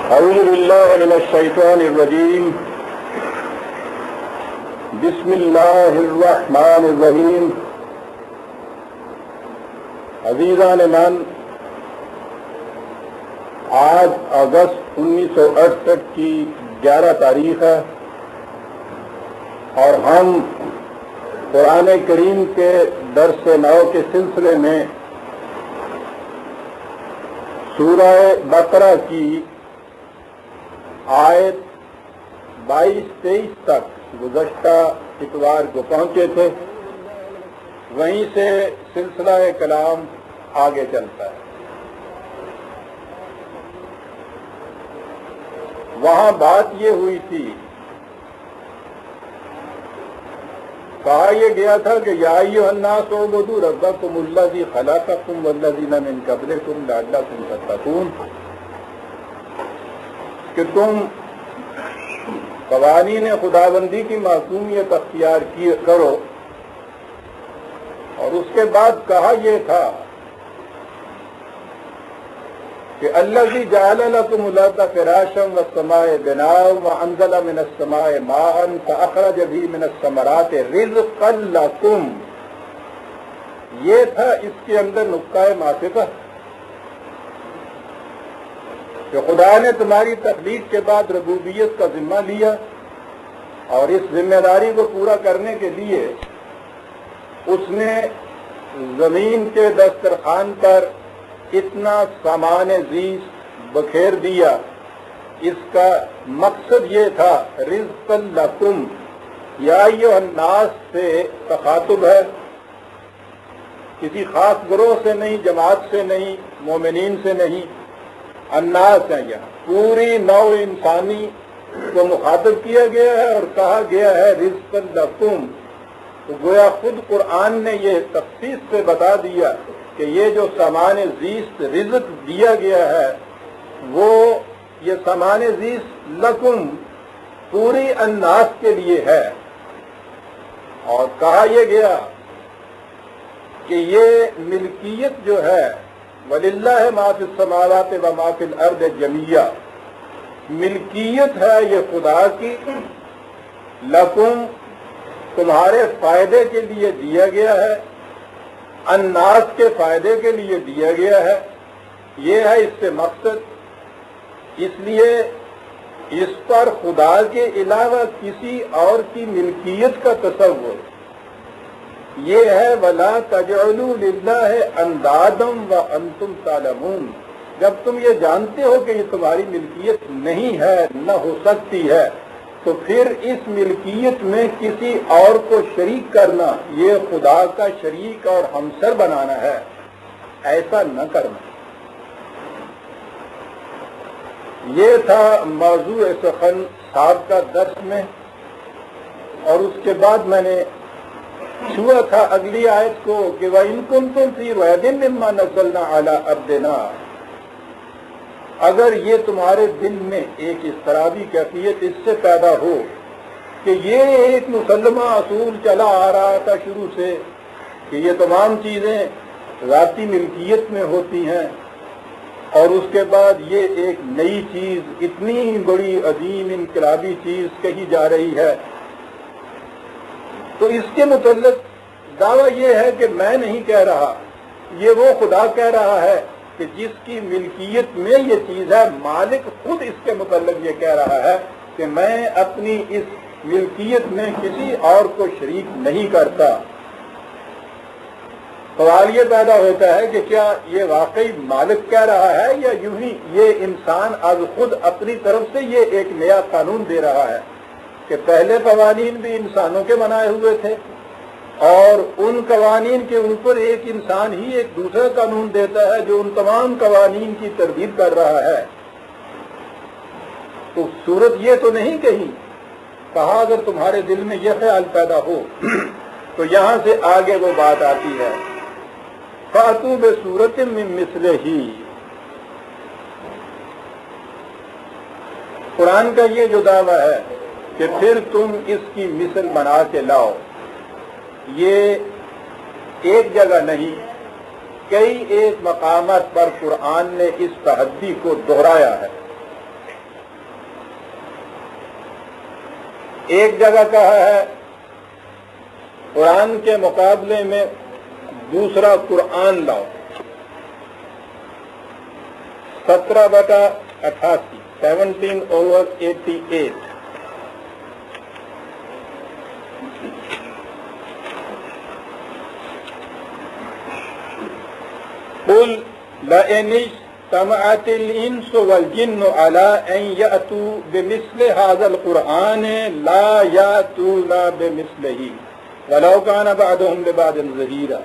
أعوذ بالله من الشيطان الرجيم. بسم الله الرحمن الرحیم. عزیزان من، آج اگست 1968 کی 11 تاریخ ہے اور ہم قرآن کریم کے درس نو کے سلسلے میں سورہ بقرہ کی آیت 22-23 تک گزشتہ اتوار کو پہنچے تھے. وہیں سے سلسلہ کلام آگے چلتا ہے. وہاں بات یہ ہوئی تھی، کہا یہ گیا تھا کہ یا ایھا الناس اعبدوا ربکم الذی خلقکم والذین من قبلکم لعلکم تتقون، کہ تم قوانین خداوندی کی معصومیت اختیار کرو. اور اس کے بعد کہا یہ تھا کہ الذی جعل لکم الارض فراشا والسماء بناء وانزل من السماء ماء فاخرج به من الثمرات رزقا لکم. یہ تھا اس کے اندر نقطہ معطفہ کہ خدا نے تمہاری تخلیق کے بعد ربوبیت کا ذمہ لیا اور اس ذمہ داری کو پورا کرنے کے لیے اس نے زمین کے دسترخوان پر اتنا سامان زیست بکھیر دیا. اس کا مقصد یہ تھا رزقا لکم. یا ایھا الناس سے تخاطب ہے، کسی خاص گروہ سے نہیں، جماعت سے نہیں، مومنین سے نہیں. الناس ہے، یہاں پوری نوع انسانی کو مخاطب کیا گیا ہے اور کہا گیا ہے رزقا لکم. تو گویا خود قرآن نے یہ تخصیص سے بتا دیا کہ یہ جو سامان زیست رزق دیا گیا ہے وہ یہ سامان زیست لکم پوری الناس کے لیے ہے. اور کہا یہ گیا کہ یہ ملکیت جو ہے وَلِلَّهِ مَا فِي السَّمَاوَاتِ وَمَا فِي الْأَرْضِ جَمِيعًا، ملکیت ہے یہ خدا کی. لکم تمہارے فائدے کے لیے دیا گیا ہے، الناس کے فائدے کے لیے دیا گیا ہے. یہ ہے اس سے مقصد. اس لیے اس پر خدا کے علاوہ کسی اور کی ملکیت کا تصور یہ ہے وَلَا تَجْعَلُوا لِلَّهِ أَنْدَادًا وَأَنْتُمْ تَعْلَمُونَ. جب تم یہ جانتے ہو کہ یہ تمہاری ملکیت نہیں ہے، نہ ہو سکتی ہے، تو پھر اس ملکیت میں کسی اور کو شریک کرنا یہ خدا کا شریک اور ہمسر بنانا ہے. ایسا نہ کرنا. یہ تھا موضوع سخن صاحب کا درس میں. اور اس کے بعد میں نے چھوا تھا اگلی آیت کو کہ وَإِن كُنتُمْ فِي رَيْبٍ مِّمَّا نَزَّلْنَا عَلَىٰ عَبْدِنَا. اگر یہ تمہارے دل میں ایک اضطرابی کیفیت اس سے پیدا ہو کہ یہ ایک مسلمہ اصول چلا آ رہا تھا شروع سے کہ یہ تمام چیزیں ذاتی ملکیت میں ہوتی ہیں، اور اس کے بعد یہ ایک نئی چیز اتنی بڑی عظیم انقلابی چیز کہی جا رہی ہے، تو اس کے متعلق دعویٰ یہ ہے کہ میں نہیں کہہ رہا، یہ وہ خدا کہہ رہا ہے کہ جس کی ملکیت میں یہ چیز ہے. مالک خود اس کے متعلق یہ کہہ رہا ہے کہ میں اپنی اس ملکیت میں کسی اور کو شریک نہیں کرتا. سوال یہ پیدا ہوتا ہے کہ کیا یہ واقعی مالک کہہ رہا ہے یا یوں ہی یہ انسان از خود اپنی طرف سے یہ ایک نیا قانون دے رہا ہے کہ پہلے قوانین بھی انسانوں کے بنائے ہوئے تھے اور ان قوانین کے اوپر ایک انسان ہی ایک دوسرا قانون دیتا ہے جو ان تمام قوانین کی تردید کر رہا ہے. تو صورت یہ تو نہیں کہی. کہا اگر تمہارے دل میں یہ خیال پیدا ہو تو یہاں سے آگے وہ بات آتی ہے فَأْتُوا بِسُورَةٍ مِّن مِّثْلِهِ. قرآن کا یہ جو دعویٰ ہے کہ پھر تم اس کی مثل بنا کے لاؤ، یہ ایک جگہ نہیں، کئی ایک مقامات پر قرآن نے اس تحدی کو دہرایا ہے. ایک جگہ کہا ہے قرآن کے مقابلے میں دوسرا قرآن لاؤ، 17/88 17/88۔ قل لئن اجتمعت الانس والجن على ان يأتوا بمثل هذا القرآن لا يأتون بمثله ولو كان بعضهم لبعض ظهيرا۔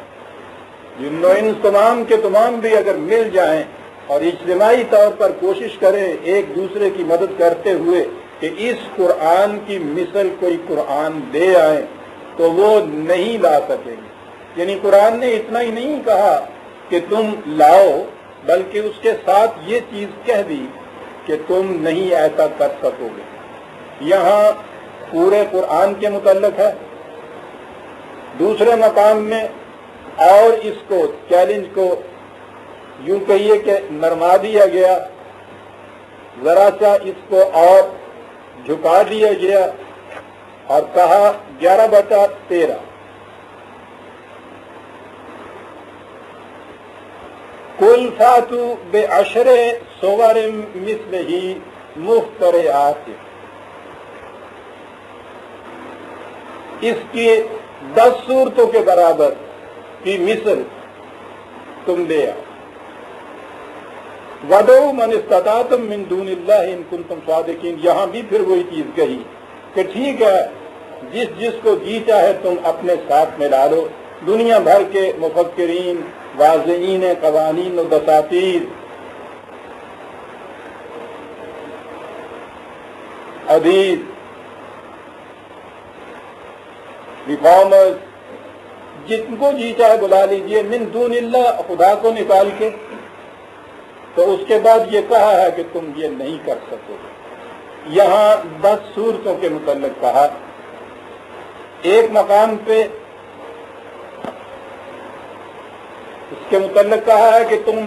جن و انس تمام کے تمام بھی اگر مل جائیں اور اجتماعی طور پر کوشش کریں ایک دوسرے کی مدد کرتے ہوئے کہ اس قرآن کی مثل کوئی قرآن لے آئیں تو وہ نہیں لا سکیں گے۔ یعنی قرآن نے اتنا ہی نہیں کہا کہ تم لاؤ، بلکہ اس کے ساتھ یہ چیز کہہ دی کہ تم نہیں ایسا کر سکو گے۔ یہاں پورے قرآن کے متعلق ہے، دوسرے مقام میں اور اس کو چیلنج کو یوں کہیے کہ نرما دیا گیا، ذرا سا اس کو اور جھکا دیا گیا اور کہا 11/13 قل فاتوا بعشر صور مثلہ مفترعات، اس کی 10 صورتوں کے برابر کی مثل تم لے آؤ۔ وَدْعُوا مَنِ اسْتَطَعْتُم مِّن دُونِ اللَّهِ إِن كُنتُمْ صَادِقِينَ۔ یہاں بھی پھر وہی چیز کہی کہ ٹھیک ہے، جس کو جی چاہے تم اپنے ساتھ ملا لو۔ دنیا بھر کے مفکرین، واضعین قوانین و دساتیر، ادیب، ریفارمرز، جن کو جی چاہے بلا لیجئے، من دون اللہ، خدا کو نکال کے۔ تو اس کے بعد یہ کہا ہے کہ تم یہ نہیں کر سکو گے۔ یہاں 10 صورتوں کے متعلق کہا، ایک مقام پہ اس کے متعلق کہا ہے کہ تم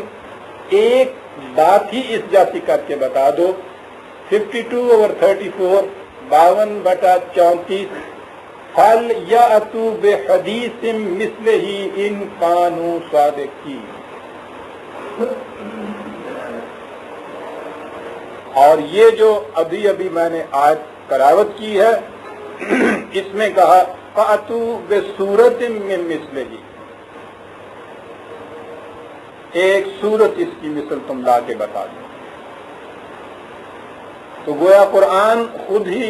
ایک بات ہی اس جاتی کر کے بتا دو، 52/34 52/34 حل یأتوا بحدیث مثلہ ان کانوا صادقین۔ اور یہ جو ابھی میں نے آج تلاوت کی ہے، اس میں کہا فأتوا بسورۃ من مثلہ، ایک سورت اس کی مثل تم لا کے بتا دو۔ تو گویا قرآن خود ہی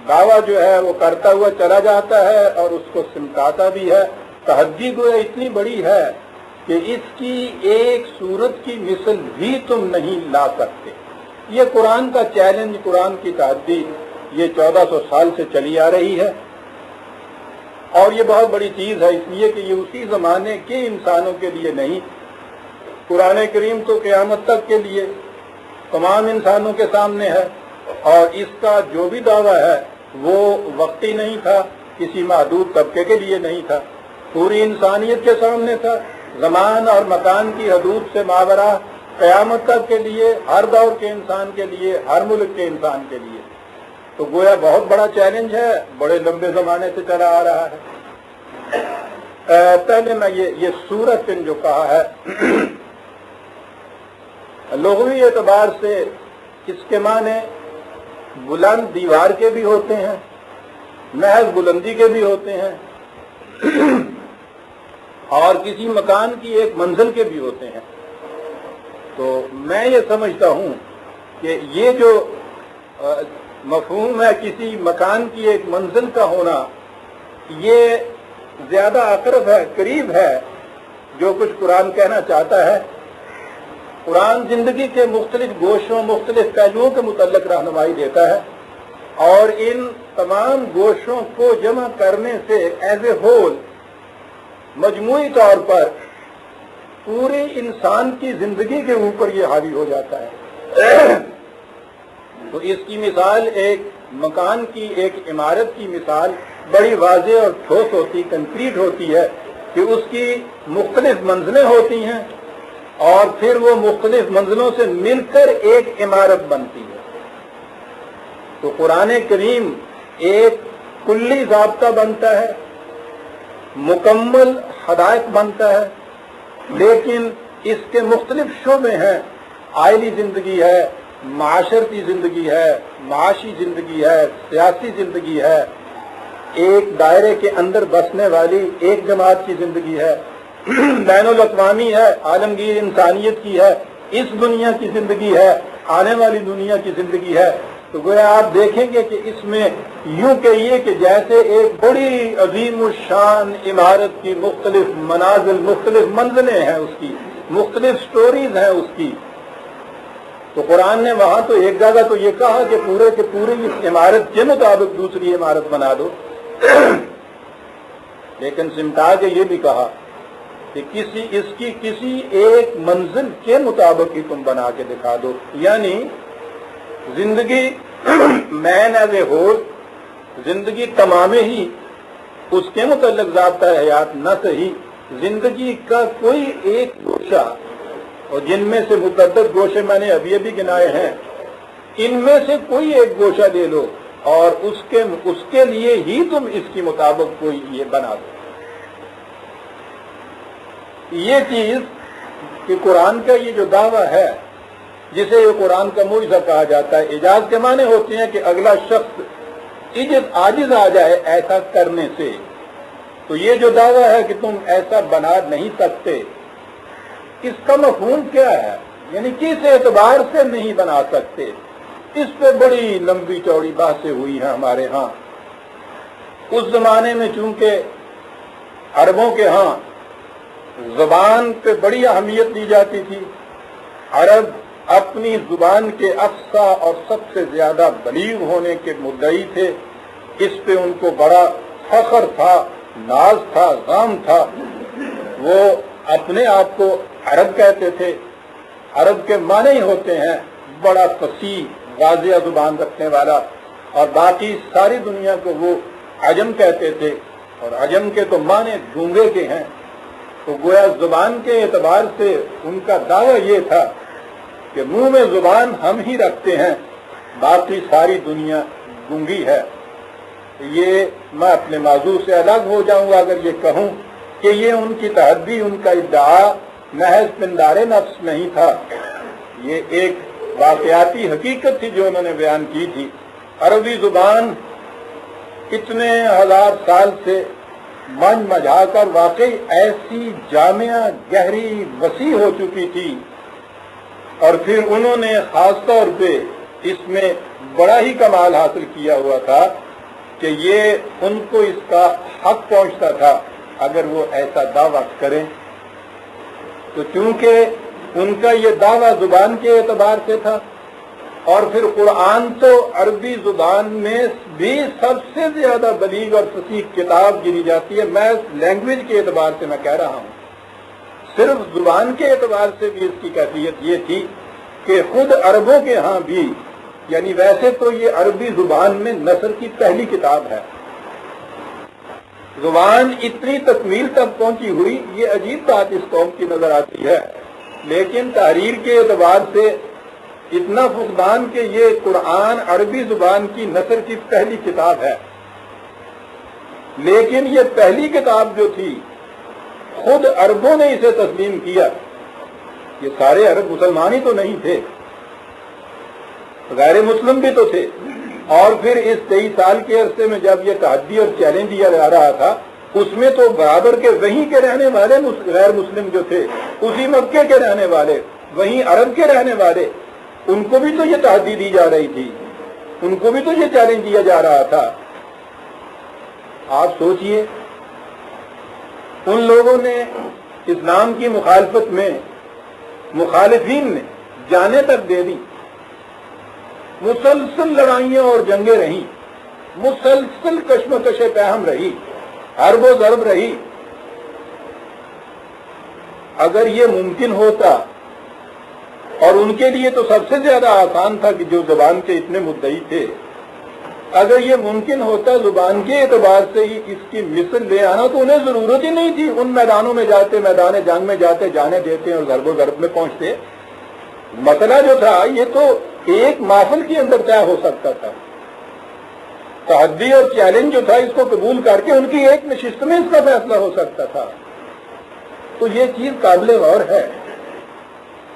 دعویٰ جو ہے وہ کرتا ہوا چلا جاتا ہے اور اس کو سمٹاتا بھی ہے۔ تحدی گویا اتنی بڑی ہے کہ اس کی ایک سورت کی مثل بھی تم نہیں لا سکتے۔ یہ قرآن کا چیلنج، قرآن کی تحدی، یہ 1400 سال سے چلی آ رہی ہے، اور یہ بہت بڑی چیز ہے، اس لیے کہ یہ اسی زمانے کے انسانوں کے لیے نہیں، قرآن کریم تو قیامت تک کے لیے تمام انسانوں کے سامنے ہے، اور اس کا جو بھی دعویٰ ہے وہ وقتی نہیں تھا، کسی محدود طبقے کے لیے نہیں تھا، پوری انسانیت کے سامنے تھا، زمان اور مکان کی حدود سے ماورا قیامت تک کے لیے، ہر دور کے انسان کے لیے، ہر ملک کے انسان کے لیے۔ تو گویا بہت بڑا چیلنج ہے، بڑے لمبے زمانے سے چلا آ رہا ہے۔ پہلے میں یہ سورت جو کہا ہے، لغوی اعتبار سے اس کے معنی بلند دیوار کے بھی ہوتے ہیں، محض بلندی کے بھی ہوتے ہیں، اور کسی مکان کی ایک منزل کے بھی ہوتے ہیں۔ تو میں یہ سمجھتا ہوں کہ یہ جو مفہوم ہے کسی مکان کی ایک منزل کا ہونا، یہ زیادہ اقرب ہے، قریب ہے جو کچھ قرآن کہنا چاہتا ہے۔ قرآن زندگی کے مختلف گوشوں، مختلف پہلوؤں کے متعلق رہنمائی دیتا ہے، اور ان تمام گوشوں کو جمع کرنے سے ایز اے ہول، مجموعی طور پر پورے انسان کی زندگی کے اوپر یہ حاوی ہو جاتا ہے۔ تو اس کی مثال ایک مکان کی، ایک عمارت کی مثال بڑی واضح اور ٹھوس ہوتی، کنکریٹ ہوتی ہے کہ اس کی مختلف منزلیں ہوتی ہیں، اور پھر وہ مختلف منزلوں سے مل کر ایک عمارت بنتی ہے۔ تو قرآن کریم ایک کلی ضابطہ بنتا ہے، مکمل ہدایت بنتا ہے، لیکن اس کے مختلف شعبے ہیں۔ آئلی زندگی ہے، معاشرتی زندگی ہے، معاشی زندگی ہے، سیاسی زندگی ہے، ایک دائرے کے اندر بسنے والی ایک جماعت کی زندگی ہے، بین الاقوامی ہے، عالمگیر انسانیت کی ہے، اس دنیا کی زندگی ہے، آنے والی دنیا کی زندگی ہے۔ تو گویا آپ دیکھیں گے کہ اس میں یوں کہیے کہ جیسے ایک بڑی عظیم الشان عمارت کی مختلف منازل، مختلف منزلیں ہیں، اس کی مختلف سٹوریز ہیں اس کی۔ تو قرآن نے وہاں تو ایک جگہ تو یہ کہا کہ پورے کے پورے اس عمارت کے مطابق دوسری عمارت بنا دو، لیکن سمٹا کے یہ بھی کہا کہ کسی ایک منزل کے مطابق ہی تم بنا کے دکھا دو۔ یعنی زندگی مین ایز اے ہول، زندگی تمام ہی اس کے متعلق ضابطہ حیات نہ صحیح، زندگی کا کوئی ایک گوشہ، اور جن میں سے متعدد گوشے میں نے ابھی گنائے ہیں، ان میں سے کوئی ایک گوشہ لے لو اور اس کے لیے ہی تم اس کے مطابق کوئی یہ بنا دو۔ یہ چیز کہ قرآن کا یہ جو دعویٰ ہے، جسے یہ قرآن کا معجزہ کہا جاتا ہے، اعجاز کے معنی ہوتے ہیں کہ اگلا شخص عاجز آ جائے ایسا کرنے سے، تو یہ جو دعویٰ ہے کہ تم ایسا بنا نہیں سکتے، اس کا مفہوم کیا ہے؟ یعنی کس اعتبار سے نہیں بنا سکتے؟ اس پہ بڑی لمبی چوڑی بحثیں ہوئی ہیں ہمارے ہاں۔ اس زمانے میں چونکہ عربوں کے ہاں زبان پہ بڑی اہمیت دی جاتی تھی، عرب اپنی زبان کے افصیح اور سب سے زیادہ بلیغ ہونے کے مدعی تھے، اس پہ ان کو بڑا فخر تھا، ناز تھا، غام تھا۔ وہ اپنے آپ کو عرب کہتے تھے۔ عرب کے معنی ہی ہوتے ہیں بڑا فصیح، واضح زبان رکھنے والا، اور باقی ساری دنیا کو وہ عجم کہتے تھے، اور عجم کے تو معنی گونگے کے ہیں۔ تو گویا زبان کے اعتبار سے ان کا دعویٰ یہ تھا کہ منہ میں زبان ہم ہی رکھتے ہیں، باقی ساری دنیا گونگی ہے۔ یہ میں اپنے موضوع سے الگ ہو جاؤں گا اگر یہ کہوں کہ یہ ان کی تحدی، ان کا ادعا محض پندار نفس نہیں تھا، یہ ایک واقعاتی حقیقت تھی جو انہوں نے بیان کی تھی۔ عربی زبان اتنے ہزار سال سے من مجھا کر واقعی ایسی جامع، گہری، وسیع ہو چکی تھی، اور پھر انہوں نے خاص طور پہ اس میں بڑا ہی کمال حاصل کیا ہوا تھا کہ یہ ان کو اس کا حق پہنچتا تھا اگر وہ ایسا دعویٰ کریں۔ تو چونکہ ان کا یہ دعویٰ زبان کے اعتبار سے تھا، اور پھر قرآن تو عربی زبان میں بھی سب سے زیادہ بلیغ اور فصیح کتاب گنی جاتی ہے۔ میں لینگویج کے اعتبار سے میں کہہ رہا ہوں، صرف زبان کے اعتبار سے بھی اس کی کیفیت یہ تھی کہ خود عربوں کے ہاں بھی، یعنی ویسے تو یہ عربی زبان میں نثر کی پہلی کتاب ہے، زبان اتنی تکمیل تک پہنچی ہوئی، یہ عجیب بات اس قوم کی نظر آتی ہے، لیکن تحریر کے اعتبار سے اتنا فقدان کہ یہ قرآن عربی زبان کی نثر کی پہلی کتاب ہے۔ لیکن یہ پہلی کتاب جو تھی خود عربوں نے اسے تسلیم کیا۔ یہ سارے عرب مسلمان ہی تو نہیں تھے، غیر مسلم بھی تو تھے، اور پھر اس 23 سال کے عرصے میں جب یہ تحدی اور چیلنج دیا جا رہا تھا، اس میں تو برابر کے وہیں کے رہنے والے غیر مسلم جو تھے، اسی مکے کے رہنے والے، وہیں عرب کے رہنے والے، ان کو بھی تو یہ تحدی دی جا رہی تھی، ان کو بھی تو یہ چیلنج دیا جا رہا تھا۔ آپ سوچئے، ان لوگوں نے اسلام کی مخالفت میں مخالفین نے جانیں تک دے دی، مسلسل لڑائیاں اور جنگیں رہیں، مسلسل کشمکش پیہم رہی، حرب و ضرب رہی۔ اگر یہ ممکن ہوتا، اور ان کے لیے تو سب سے زیادہ آسان تھا کہ جو زبان کے اتنے مدعی تھے، اگر یہ ممکن ہوتا زبان کے اعتبار سے ہی اس کی مثل لے آنا تو انہیں ضرورت ہی نہیں تھی ان میدانوں میں جاتے، میدان جنگ میں جاتے، جانے دیتے اور ضرب و ضرب میں پہنچتے۔ مسئلہ جو تھا یہ تو ایک محفل کے اندر طے ہو سکتا تھا، تحدی اور چیلنج جو تھا اس کو قبول کر کے ان کی ایک نشست میں اس کا فیصلہ ہو سکتا تھا. تو یہ چیز قابل غور ہے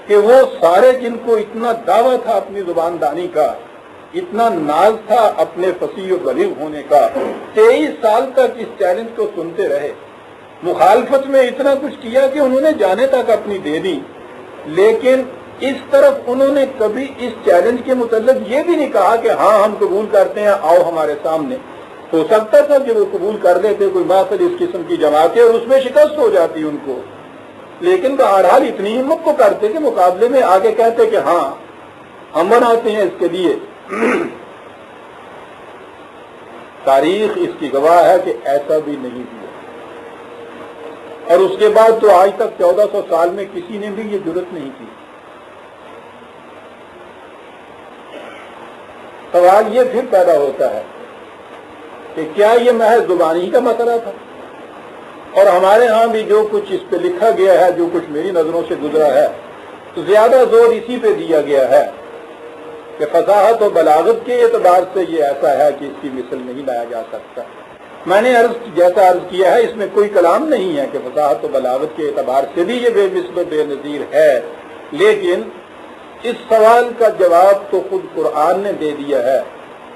کہ وہ سارے جن کو اتنا دعویٰ تھا اپنی زبان دانی کا، اتنا ناز تھا اپنے فصیح و بلیغ ہونے کا، 23 سال تک اس چیلنج کو سنتے رہے، مخالفت میں اتنا کچھ کیا کہ انہوں نے جانے تک اپنی دے دی، لیکن اس طرف انہوں نے کبھی اس چیلنج کے متعلق یہ بھی نہیں کہا کہ ہاں ہم قبول کرتے ہیں، آؤ ہمارے سامنے. ہو سکتا تھا کہ وہ قبول کر لیتے کوئی محفل اس قسم کی جماعتیں اور اس میں شکست ہو جاتی ان کو، لیکن بہرحال اتنی ہمت کو کرتے کہ مقابلے میں آگے کہتے کہ ہاں ہم بناتے ہیں اس کے لیے. تاریخ اس کی گواہ ہے کہ ایسا بھی نہیں ہوا، اور اس کے بعد تو آج تک 1400 سال میں کسی نے بھی یہ جرت نہیں کی. سوال یہ پھر پیدا ہوتا ہے کہ کیا یہ محض زبانی ہی کا مسئلہ تھا؟ اور ہمارے ہاں بھی جو کچھ اس پہ لکھا گیا ہے، جو کچھ میری نظروں سے گزرا ہے، تو زیادہ زور اسی پہ دیا گیا ہے کہ فصاحت و بلاغت کے اعتبار سے یہ ایسا ہے کہ اس کی مثل نہیں لایا جا سکتا. میں نے جیسا عرض کیا ہے، اس میں کوئی کلام نہیں ہے کہ فصاحت و بلاغت کے اعتبار سے بھی یہ بے مثل و بے نظیر ہے، لیکن اس سوال کا جواب تو خود قرآن نے دے دیا ہے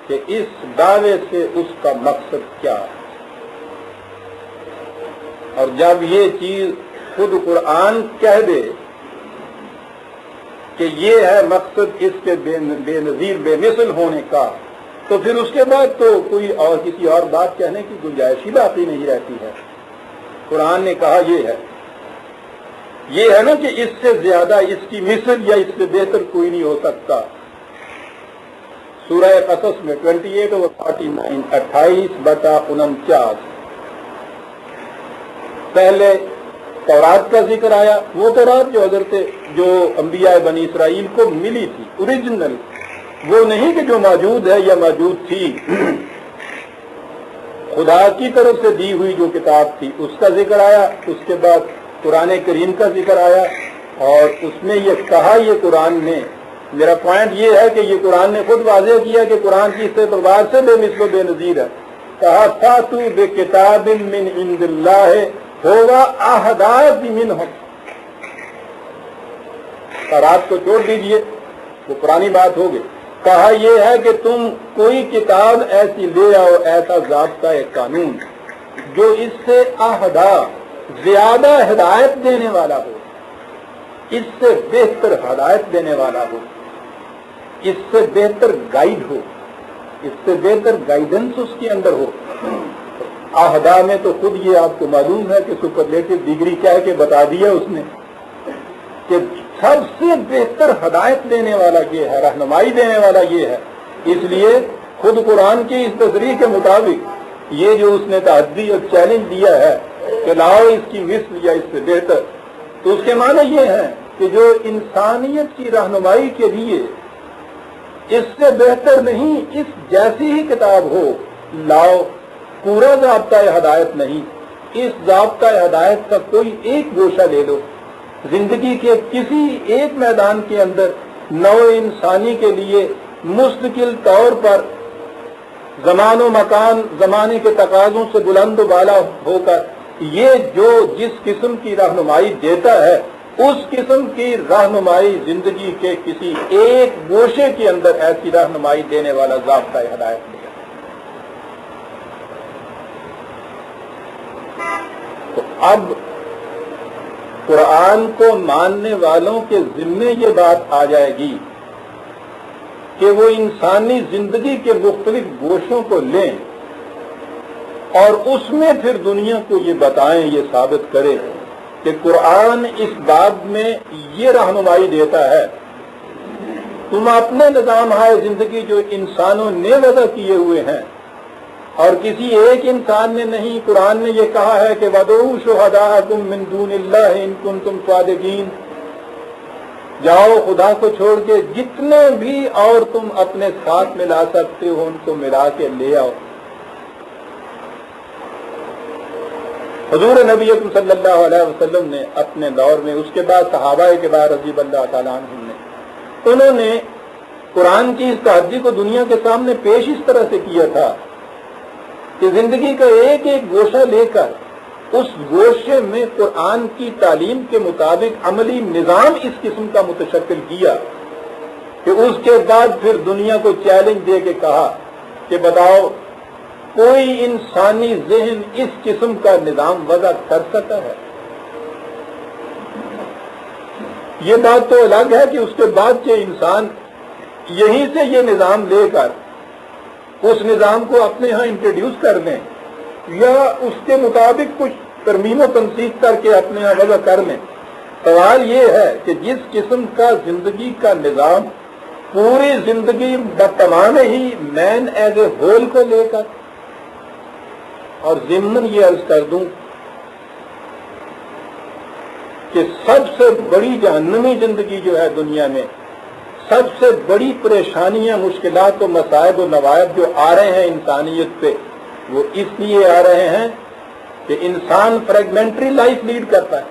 کہ اس دعوے سے اس کا مقصد کیا ہے. اور جب یہ چیز خود قرآن کہہ دے کہ یہ ہے مقصد اس کے بے نظیر بے مثل ہونے کا، تو پھر اس کے بعد تو کوئی اور کسی اور بات کہنے کی گنجائش ہی باقی نہیں رہتی ہے. قرآن نے کہا یہ ہے نا کہ اس سے زیادہ اس کی مثل یا اس سے بہتر کوئی نہیں ہو سکتا. سورہ قصص میں 28 اور 49 28/49 پہلے تورات کا ذکر آیا. وہ تورات جو انبیاء بنی اسرائیل کو ملی تھی، اوریجنل، وہ نہیں کہ جو موجود ہے یا موجود تھی، خدا کی طرف سے دی ہوئی جو کتاب تھی اس کا ذکر آیا. اس کے بعد قرآن کریم کا ذکر آیا، اور اس میں یہ کہا، یہ قرآن نے، میرا پوائنٹ یہ ہے کہ یہ قرآن نے خود واضح کیا کہ قرآن کی اس اعتبار سے بے مثل و بے نظیر ہے. کہا فاتوا بکتاب من عند اللہ ہوگا احداث منہ. رات کو چھوڑ دیجئے، وہ پرانی بات ہو گئی. کہا یہ ہے کہ تم کوئی کتاب ایسی لے آؤ، ایسا ضابطہ ایک قانون جو اس سے احدا، زیادہ ہدایت دینے والا ہو، اس سے بہتر ہدایت دینے والا ہو، اس سے بہتر گائیڈ ہو، اس سے بہتر گائیڈنس اس کے اندر ہو. احدا میں تو خود یہ آپ کو معلوم ہے کہ سپرلیٹو ڈگری کہہ کے بتا دیا اس نے کہ سب سے بہتر ہدایت دینے والا یہ ہے، رہنمائی دینے والا یہ ہے. اس لیے خود قرآن کی اس تصریح کے مطابق یہ جو اس نے تحدی اور چیلنج دیا ہے کہ لاؤ اس کی مثل یا اس سے بہتر، تو اس کے معنی یہ ہے کہ جو انسانیت کی رہنمائی کے لیے اس سے بہتر نہیں، اس جیسی ہی کتاب ہو، لاؤ. پورا ضابطۂ ہدایت نہیں، اس ضابطۂ ہدایت کا کوئی ایک گوشہ لے لو. زندگی کے کسی ایک میدان کے اندر نوع انسانی کے لیے مستقل طور پر زمان و مکان، زمانے کے تقاضوں سے بلند و بالا ہو کر یہ جو جس قسم کی رہنمائی دیتا ہے، اس قسم کی رہنمائی زندگی کے کسی ایک گوشے کے اندر ایسی رہنمائی دینے والا ضابطۂ ہدایت نہیں. تو اب قرآن کو ماننے والوں کے ذمے یہ بات آ جائے گی کہ وہ انسانی زندگی کے مختلف گوشوں کو لیں اور اس میں پھر دنیا کو یہ بتائیں، یہ ثابت کریں کہ قرآن اس بات میں یہ رہنمائی دیتا ہے، تم اپنے نظام ہائے زندگی جو انسانوں نے وضع کیے ہوئے ہیں اور کسی ایک انسان نے نہیں، قرآن نے یہ کہا ہے کہ وَادْعُوا شُهَدَاءَكُم مِّن دُونِ اللَّهِ إِن كُنتُمْ صَادِقِينَ. جاؤ خدا کو چھوڑ کے جتنے بھی اور تم اپنے ساتھ ملا سکتے ہو ان کو ملا کے لے آؤ. حضور نبی اکرم صلی اللہ علیہ وسلم نے اپنے دور میں، اس کے بعد صحابہ کے بعد رضی اللہ تعالیٰ عنہم نے، انہوں نے قرآن کی اس تحدی کو دنیا کے سامنے پیش اس طرح سے کیا تھا کہ زندگی کا ایک ایک گوشہ لے کر اس گوشے میں قرآن کی تعلیم کے مطابق عملی نظام اس قسم کا متشکل کیا کہ اس کے بعد پھر دنیا کو چیلنج دے کے کہا کہ بتاؤ کوئی انسانی ذہن اس قسم کا نظام وضع کر سکتا ہے؟ یہ بات تو الگ ہے کہ اس کے بعد کے انسان یہیں سے یہ نظام لے کر اس نظام کو اپنے ہاں انٹروڈیوس کر دیں یا اس کے مطابق کچھ ترمیم و تنسیق کر کے اپنے یہاں وضع کر لیں۔ سوال یہ ہے کہ جس قسم کا زندگی کا نظام پوری زندگی بتمام ہی مین ایز اے ہول کو لے کر، اور ضمن یہ عرض کر دوں کہ سب سے بڑی جہنمی زندگی جو ہے دنیا میں، سب سے بڑی پریشانیاں، مشکلات و مصائب و نوائب جو آ رہے ہیں انسانیت پہ، وہ اس لیے آ رہے ہیں کہ انسان فریگمنٹری لائف لیڈ کرتا ہے۔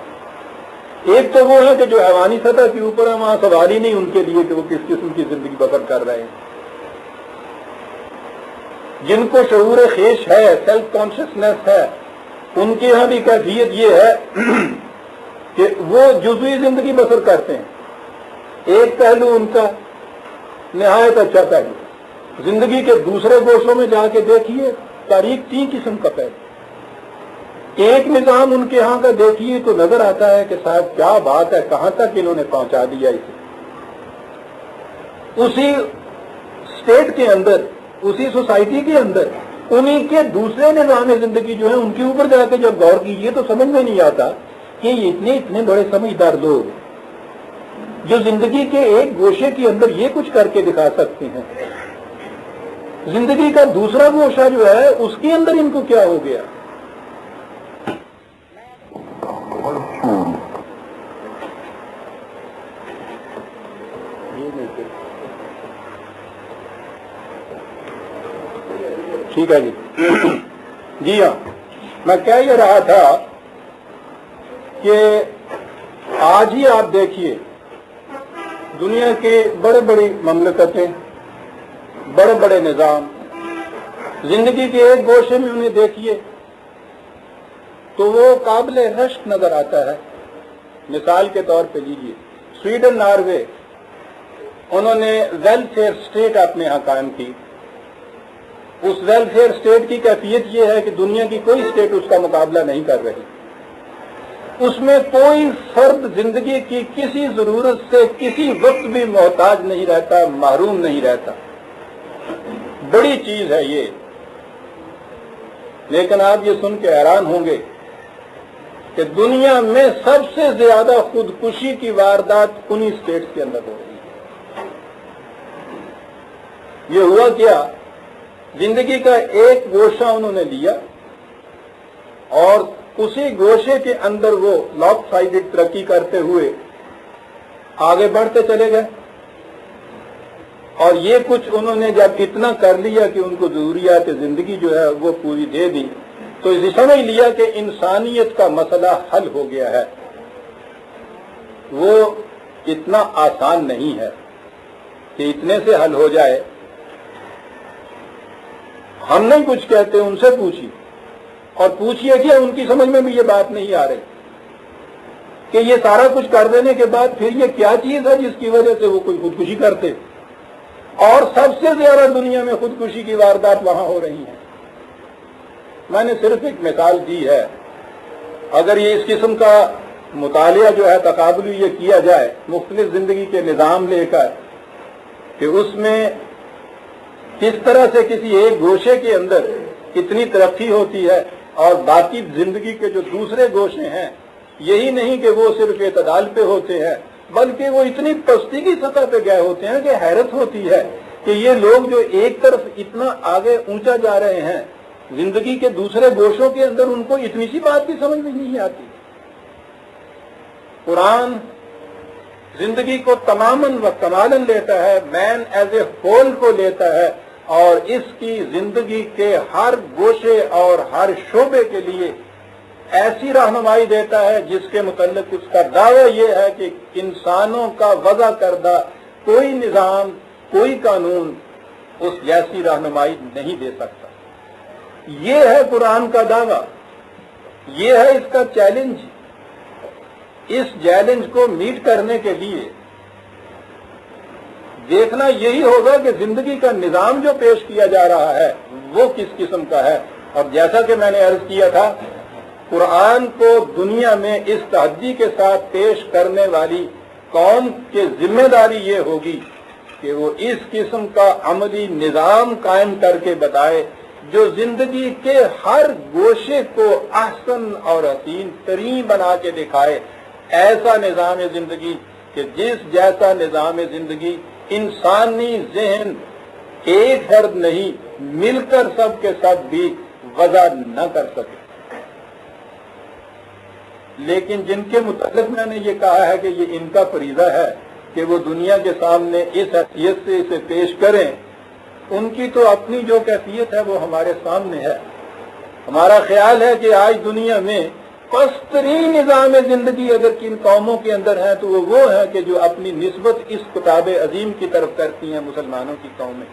ایک تو وہ ہے کہ جو حیوانی سطح کے اوپر ہے، وہاں سوال ہی نہیں ان کے لیے کہ وہ کس قسم کی زندگی بسر کر رہے ہیں۔ جن کو شعور خیش ہے، سیلف کانشسنس ہے، ان کے ہاں بھی کیفیت یہ ہے کہ وہ جزوی زندگی بسر کرتے ہیں۔ ایک پہلو ان کا نہایت اچھا پہلو، زندگی کے دوسرے گوشوں میں جا کے دیکھیے تاریخ 3 قسم کا پہلو۔ ایک نظام ان کے ہاں کا دیکھیے تو نظر آتا ہے کہ صاحب کیا بات ہے، کہاں تک انہوں نے پہنچا دیا اسے۔ اسی اسٹیٹ کے اندر، اسی سوسائٹی کے اندر انہی کے دوسرے نظام زندگی جو ہے ان کے اوپر جا کے جب غور کیجیے تو سمجھ میں نہیں آتا کہ یہ اتنے بڑے سمجھدار لوگ جو زندگی کے ایک گوشے کے اندر یہ کچھ کر کے دکھا سکتے ہیں، زندگی کا دوسرا گوشہ جو ہے اس کے اندر ان کو کیا ہو گیا۔ ٹھیک ہے جی جی ہاں، میں کہہ یہ رہا تھا کہ آج ہی آپ دیکھیے دنیا کے بڑے بڑی مملکتیں، بڑے بڑے نظام، زندگی کے ایک گوشے میں انہیں دیکھیے تو وہ قابل رشک نظر آتا ہے۔ مثال کے طور پہ لیجیے سویڈن، ناروے، انہوں نے ویلفیئر اسٹیٹ اپنے یہاں قائم کی۔ اس ویلفیئر اسٹیٹ کی کیفیت یہ ہے کہ دنیا کی کوئی اسٹیٹ اس کا مقابلہ نہیں کر رہی۔ اس میں کوئی فرد زندگی کی کسی ضرورت سے کسی وقت بھی محتاج نہیں رہتا، محروم نہیں رہتا۔ بڑی چیز ہے یہ۔ لیکن آپ یہ سن کے حیران ہوں گے کہ دنیا میں سب سے زیادہ خودکشی کی واردات انہی اسٹیٹس کے اندر ہو رہی ہے۔ یہ ہوا کیا، زندگی کا ایک گوشہ انہوں نے لیا اور اسی گوشے کے اندر وہ لاپ سائڈڈ ترقی کرتے ہوئے آگے بڑھتے چلے گئے، اور یہ کچھ انہوں نے جب اتنا کر لیا کہ ان کو ضروریات زندگی جو ہے وہ پوری دے دی تو یہ سمجھ لیا کہ انسانیت کا مسئلہ حل ہو گیا ہے۔ وہ اتنا آسان نہیں ہے کہ اتنے سے حل ہو جائے۔ ہم نہیں کچھ کہتے، ان سے پوچھیے، اور پوچھیے کہ ان کی سمجھ میں بھی یہ بات نہیں آ رہی کہ یہ سارا کچھ کر دینے کے بعد پھر یہ کیا چیز ہے جس کی وجہ سے وہ کوئی خودکشی کرتے، اور سب سے زیادہ دنیا میں خودکشی کی واردات وہاں ہو رہی ہیں۔ میں نے صرف ایک مثال دی ہے۔ اگر یہ اس قسم کا مطالعہ جو ہے تقابلی یہ کیا جائے مختلف زندگی کے نظام لے کر کہ اس میں کس طرح سے کسی ایک گوشے کے اندر کتنی ترقی ہوتی ہے اور باقی زندگی کے جو دوسرے گوشے ہیں یہی نہیں کہ وہ صرف اعتدال پہ ہوتے ہیں بلکہ وہ اتنی پستی کی سطح پہ گئے ہوتے ہیں کہ حیرت ہوتی ہے کہ یہ لوگ جو ایک طرف اتنا آگے اونچا جا رہے ہیں زندگی کے دوسرے گوشوں کے اندر ان کو اتنی سی بات بھی سمجھ میں نہیں آتی۔ قرآن زندگی کو تماماً و کمالاً لیتا ہے، مین ایز اے ہول کو لیتا ہے، اور اس کی زندگی کے ہر گوشے اور ہر شعبے کے لیے ایسی رہنمائی دیتا ہے جس کے متعلق اس کا دعویٰ یہ ہے کہ انسانوں کا وضع کردہ کوئی نظام، کوئی قانون اس جیسی رہنمائی نہیں دے سکتا۔ یہ ہے قرآن کا دعویٰ، یہ ہے اس کا چیلنج۔ اس چیلنج کو میٹ کرنے کے لیے دیکھنا یہی ہوگا کہ زندگی کا نظام جو پیش کیا جا رہا ہے وہ کس قسم کا ہے۔ اور جیسا کہ میں نے عرض کیا تھا، قرآن کو دنیا میں اس تحدی کے ساتھ پیش کرنے والی قوم کی ذمہ داری یہ ہوگی کہ وہ اس قسم کا عملی نظام قائم کر کے بتائے جو زندگی کے ہر گوشے کو احسن اور حسین ترین بنا کے دکھائے۔ ایسا نظام زندگی کہ جس جیسا نظام زندگی انسانی ذہن ایک فرد نہیں مل کر سب کے سب بھی وضع نہ کر سکے، لیکن جن کے متعلق میں نے یہ کہا ہے کہ یہ ان کا فریضہ ہے کہ وہ دنیا کے سامنے اس حیثیت سے اسے پیش کریں، ان کی تو اپنی جو کیفیت ہے وہ ہمارے سامنے ہے۔ ہمارا خیال ہے کہ آج دنیا میں پسترین نظام زندگی اگر کن قوموں کے اندر ہے تو وہ ہے کہ جو اپنی نسبت اس کتاب عظیم کی طرف کرتی ہیں، مسلمانوں کی قومیں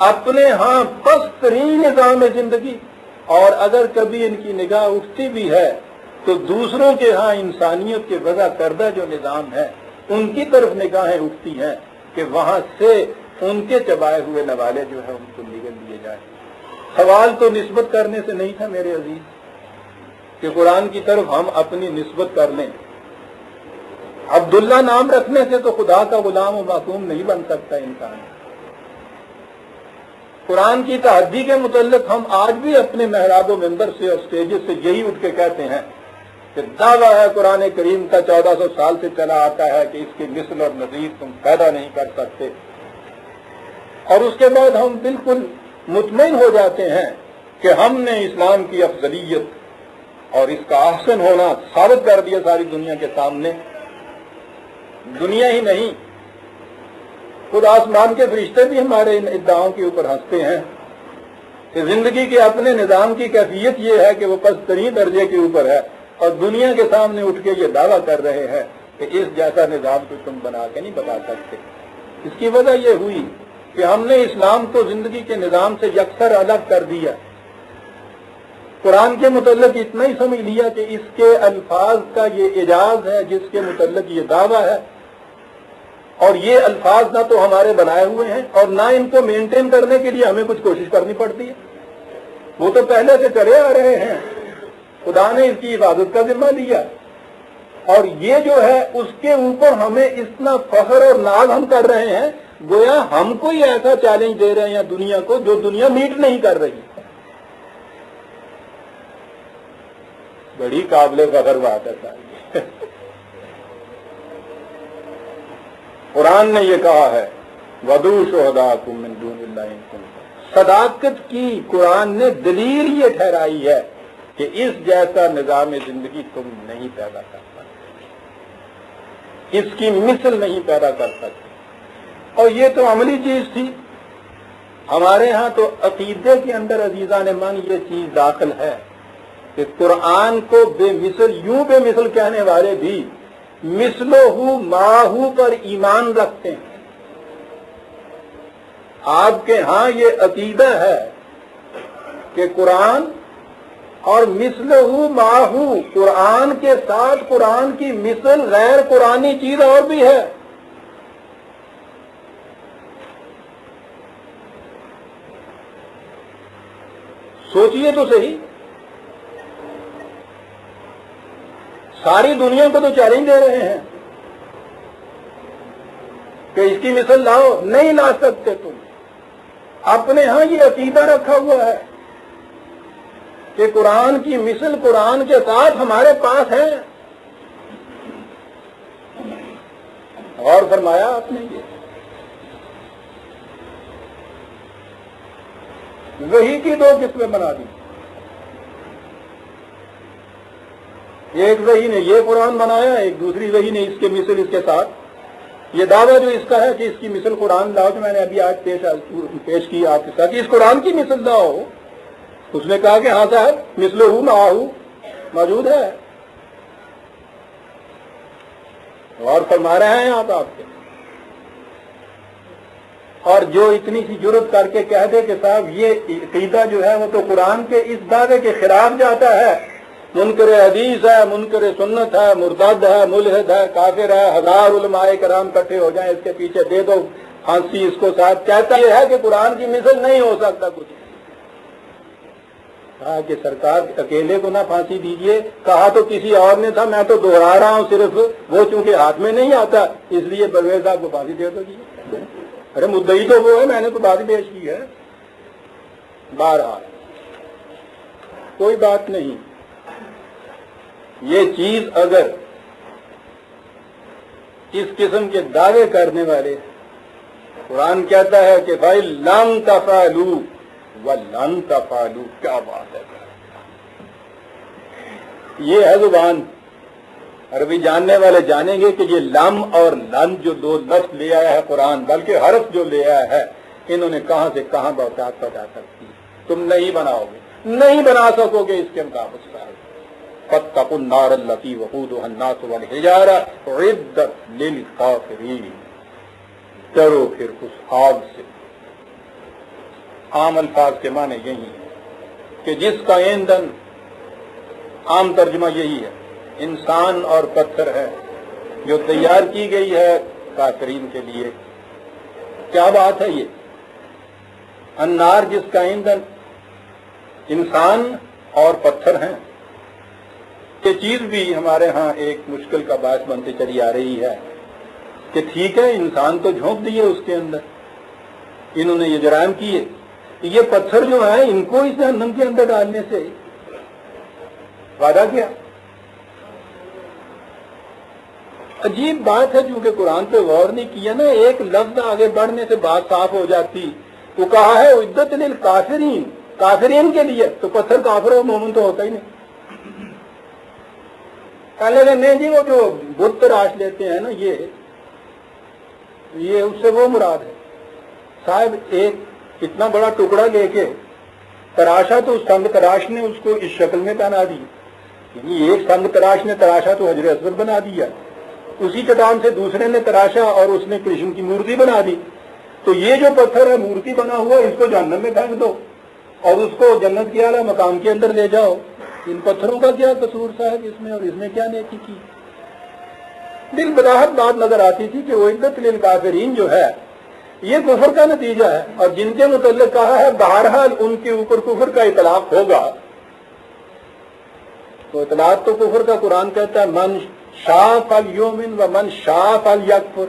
اپنے ہاں پسترین نظام زندگی، اور اگر کبھی ان کی نگاہ اٹھتی بھی ہے تو دوسروں کے ہاں انسانیت کے وضع کردہ جو نظام ہے ان کی طرف نگاہیں اٹھتی ہیں کہ وہاں سے ان کے چبائے ہوئے نوالے جو ہے ان کو نگل دیے جائے۔ سوال تو نسبت کرنے سے نہیں تھا میرے عزیز کہ قرآن کی طرف ہم اپنی نسبت کر لیں۔ عبداللہ نام رکھنے سے تو خدا کا غلام و معصوم نہیں بن سکتا انسان۔ قرآن کی تحدی کے متعلق ہم آج بھی اپنے محراب و منبر سے اور اسٹیجز سے یہی اٹھ کے کہتے ہیں کہ دعویٰ ہے قرآن کریم کا 1400 سال سے چلا آتا ہے کہ اس کے مثل اور نظیر تم پیدا نہیں کر سکتے، اور اس کے بعد ہم بالکل مطمئن ہو جاتے ہیں کہ ہم نے اسلام کی افضلیت اور اس کا احسن ہونا ثابت کر دیا ساری دنیا کے سامنے۔ دنیا ہی نہیں، خود آسمان کے فرشتے بھی ہمارے ان ادعاؤں کے اوپر ہنستے ہیں کہ زندگی کے اپنے نظام کی کیفیت یہ ہے کہ وہ پست ترین درجے کے اوپر ہے، اور دنیا کے سامنے اٹھ کے یہ دعویٰ کر رہے ہیں کہ اس جیسا نظام کو تم بنا کے نہیں بتا سکتے۔ اس کی وجہ یہ ہوئی کہ ہم نے اسلام کو زندگی کے نظام سے یکسر الگ کر دیا۔ قرآن کے متعلق اتنا ہی سمجھ لیا کہ اس کے الفاظ کا یہ اعجاز ہے جس کے متعلق یہ دعویٰ ہے، اور یہ الفاظ نہ تو ہمارے بنائے ہوئے ہیں اور نہ ان کو مینٹین کرنے کے لیے ہمیں کچھ کوشش کرنی پڑتی ہے، وہ تو پہلے سے چلے آ رہے ہیں۔ خدا نے اس کی حفاظت کا ذمہ لیا، اور یہ جو ہے اس کے اوپر ہمیں اتنا فخر اور ناز ہم کر رہے ہیں گویا ہم کو ہی ایسا چیلنج دے رہے ہیں دنیا کو جو دنیا میٹ نہیں کر رہی۔ بڑی قابل فخر بات ہے ساری۔ قرآن نے یہ کہا ہے وَدُعُوا شُهَدَاءَكُم مِّن دُونِ اللَّهِ إِن كُنتُمْ، صداقت کی قرآن نے دلیل یہ ٹھہرائی ہے کہ اس جیسا نظام زندگی تم نہیں پیدا کر سکتے، اس کی مثل نہیں پیدا کر سکتے۔ اور یہ تو عملی چیز تھی، ہمارے ہاں تو عقیدے کے اندر عزیزان من یہ چیز داخل ہے کہ قرآن کو بے مثل، یوں بے مثل کہنے والے بھی مثلہ ماہو پر ایمان رکھتے ہیں۔ آپ کے ہاں یہ عقیدہ ہے کہ قرآن اور مثلہ ماہو، قرآن کے ساتھ قرآن کی مثل غیر قرآنی چیز اور بھی ہے۔ سوچئے تو صحیح، ساری دنیا کو تو چیلنج دے رہے ہیں کہ اس کی مثل لاؤ، نہیں لا سکتے تم۔ اپنے ہاں یہ عقیدہ رکھا ہوا ہے کہ قرآن کی مثل قرآن کے ساتھ ہمارے پاس ہے۔ غور فرمایا آپ نے؟ یہ وحی کی دو قسمیں بنا دی، ایک وحی نے یہ قرآن بنایا، ایک دوسری وحی نے اس کے مثل اس کے ساتھ۔ یہ دعویٰ جو اس کا ہے کہ اس کی مثل قرآن لاؤ، کہ میں نے ابھی آج پیش کی آپ کے ساتھ کہ اس قرآن کی مثل لاؤ، اس نے کہا کہ ہاں صاحب مثلہ معہو موجود ہے۔ اور فرما رہے ہیں آپ کے اور جو اتنی سی جرت کر کے کہہ دے کہ صاحب یہ عقیدہ جو ہے وہ تو قرآن کے اس دعوے کے خلاف جاتا ہے، منکر حدیث ہے، منکر سنت ہے، مرتد ہے، ملحد ہے، کافر ہے، 1000 علماء کرام اکٹھے ہو جائیں اس کے پیچھے دے دو پھانسی اس کو، صاحب کہتا یہ ہے کہ قرآن کی مثل نہیں ہو سکتا کچھ. کہا کہ سرکار اکیلے کو نہ پھانسی دیجئے، کہا تو کسی اور نے تھا، میں تو دوہرا رہا ہوں صرف، وہ چونکہ ہاتھ میں نہیں آتا اس لیے پرویز صاحب کو پھانسی دے دو جی. ارے مدعی تو وہ ہے، میں نے تو بات پیش کی ہے. بہرحال کوئی بات نہیں، یہ چیز اگر اس قسم کے دعوے کرنے والے، قرآن کہتا ہے کہ بھائی لن تفعلوا ولن تفعلوا، کیا بات ہے. یہ ہے زبان، عربی جاننے والے جانیں گے کہ یہ لم اور لن جو دو لفظ لے آیا ہے قرآن، بلکہ حرف جو لے آیا ہے، انہوں نے کہاں سے کہاں بہتات پیدا کرتی. تم نہیں بناؤ گے، نہیں بنا سکو گے اس کے مقابلے سے. فاتقوا النار التي وقودها الناس والحجارة اعدت للكافرين، ڈرو پھر اس آگ سے. عام الفاظ کے معنی یہی ہے کہ جس کا ایندھن، عام ترجمہ یہی ہے، انسان اور پتھر ہے، جو تیار کی گئی ہے کافرین کے لیے. کیا بات ہے یہ؟ النار جس کا ایندھن انسان اور پتھر ہیں. یہ چیز بھی ہمارے ہاں ایک مشکل کا باعث بنتی چلی آ رہی ہے کہ ٹھیک ہے انسان تو جھونک دیے اس کے اندر، انہوں نے یہ جرائم کیے، یہ پتھر جو ہیں ان کو اس جہنم کے اندر ڈالنے سے وعدہ کیا. عجیب بات ہے، چونکہ قرآن پہ غور نہیں کیا نا، ایک لفظ آگے بڑھنے سے بات صاف ہو جاتی. وہ کہا ہے عدت للکافرین، کافرین کے لیے، تو پتھر کافر و مومن تو ہوتا ہی نہیں. کہنے لگے نہیں جی وہ جو بت تراش لیتے ہیں نا، یہ اس سے وہ مراد ہے. صاحب ایک اتنا بڑا ٹکڑا لے کے تراشا تو سنگ تراش نے اس کو اس شکل میں پہنا دی، یعنی ایک سنگ تراش نے تراشا تو حجر اسود بنا دیا، اسی چٹان سے دوسرے نے تراشا اور اس نے کرشن کی مورتی بنا دی. تو یہ جو پتھر ہے مورتی بنا ہوا، اس کو جہنم میں پھینک دو اور اس کو جنت کے اعلیٰ مقام کے اندر لے جاؤ. ان پتھروں کا کیا قصور صاحب اس میں، اور اس نے کیا نیکی کی؟ دل بداحت بات نظر آتی تھی کہ وہ عدت للکافرین جو ہے یہ کفر کا نتیجہ ہے، اور جن کے متعلق کہا ہے بہرحال ان کے اوپر کفر کا اطلاق ہوگا. تو اطلاق تو کفر کا قرآن کہتا ہے من شاء فلیؤمن و من شاء فلیکفر،